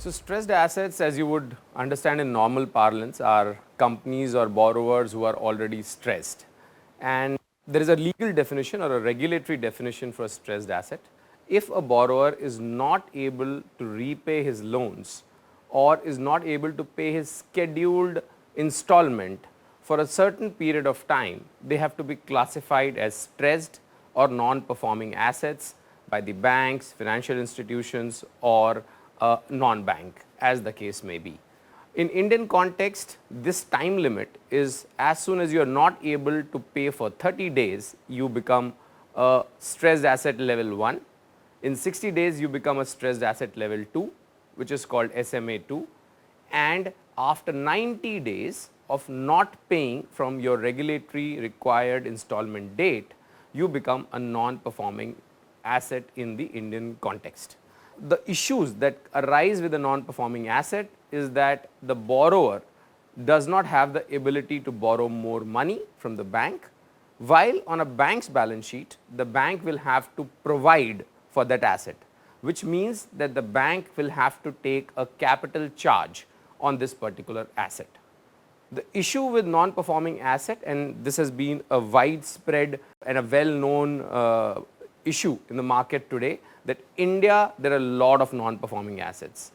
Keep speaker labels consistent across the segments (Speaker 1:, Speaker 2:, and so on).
Speaker 1: So, stressed assets, as you would understand in normal parlance, are companies or borrowers who are already stressed. And there is a legal definition or a regulatory definition for a stressed asset. If a borrower is not able to repay his loans or is not able to pay his scheduled installment for a certain period of time, they have to be classified as stressed or non-performing assets by the banks, financial institutions, or non-bank, as the case may be. In Indian context, this time limit is as soon as you are not able to pay for 30 days, you become a stressed asset level 1. In 60 days, you become a stressed asset level 2, which is called SMA 2. And after 90 days of not paying from your regulatory required installment date, you become a non-performing asset in the Indian context. The issues that arise with a non-performing asset is that the borrower does not have the ability to borrow more money from the bank, while on a bank's balance sheet, the bank will have to provide for that asset, which means that the bank will have to take a capital charge on this particular asset. The issue with non-performing asset, and this has been a widespread and a well-known issue in the market today, that India, there are a lot of non-performing assets.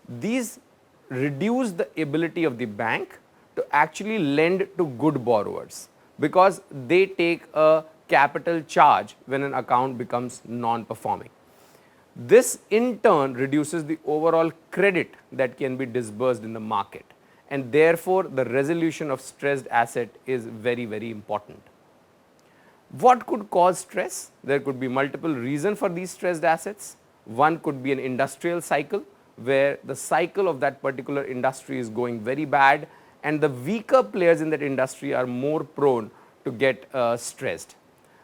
Speaker 1: These reduce the ability of the bank to actually lend to good borrowers, because they take a capital charge when an account becomes non-performing. This in turn reduces the overall credit that can be disbursed in the market, and therefore the resolution of stressed asset is very, very important. What could cause stress? There could be multiple reasons for these stressed assets. One could be an industrial cycle, where the cycle of that particular industry is going very bad, and the weaker players in that industry are more prone to get stressed.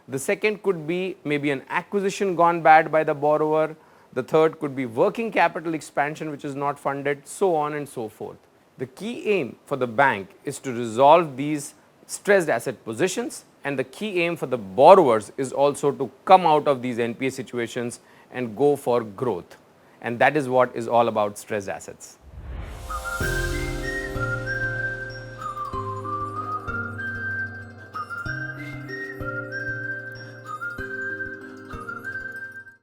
Speaker 1: The second could be maybe an acquisition gone bad by the borrower. The third could be working capital expansion which is not funded, so on and so forth. The key aim for the bank is to resolve these stressed asset positions, and the key aim for the borrowers is also to come out of these NPA situations and go for growth. And that is what is all about stressed assets.